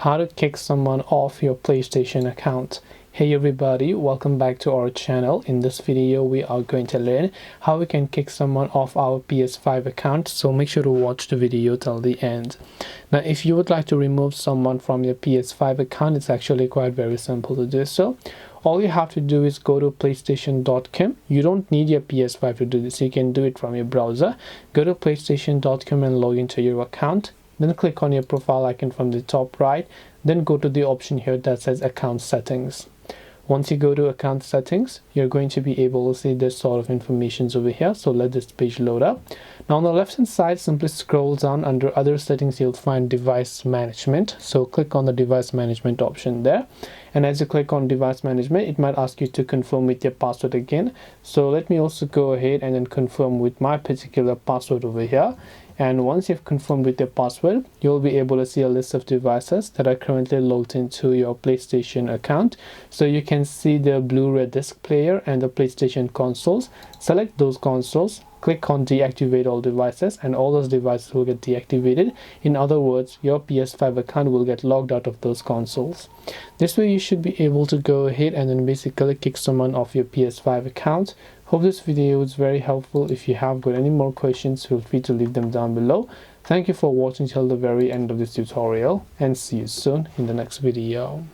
how to kick someone off your PlayStation account. Hey everybody, welcome back to our channel. In this video we are going to learn how we can kick someone off our PS5 account, so make sure to watch the video till the end. Now if you would like to remove someone from your PS5 account, it's actually quite very simple to do so. All you have to do is go to playstation.com. You don't need your PS5 to do this, you can do it from your browser. Go to playstation.com and log into your account. Then click on your profile icon from the top right. Then go to the option here that says account settings. Once you go to account settings, you're going to be able to see this sort of information over here. So let this page load up. Now on the left hand side, simply scroll down. Under other settings, you'll find device management. So click on the device management option there. And as you click on device management, it might ask you to confirm with your password again. So let me also go ahead and then confirm with my particular password over here. And once you've confirmed with your password, you'll be able to see a list of devices that are currently logged into your PlayStation account. So you can see the Blu-ray disc player and the PlayStation consoles. Select those consoles, click on deactivate all devices, and all those devices will get deactivated. In other words, your PS5 account will get logged out of those consoles. This way you should be able to go ahead and then basically kick someone off your PS5 account. Hope this video was very helpful. If you have got any more questions, feel free to leave them down below. Thank you for watching till the very end of this tutorial, and see you soon in the next video.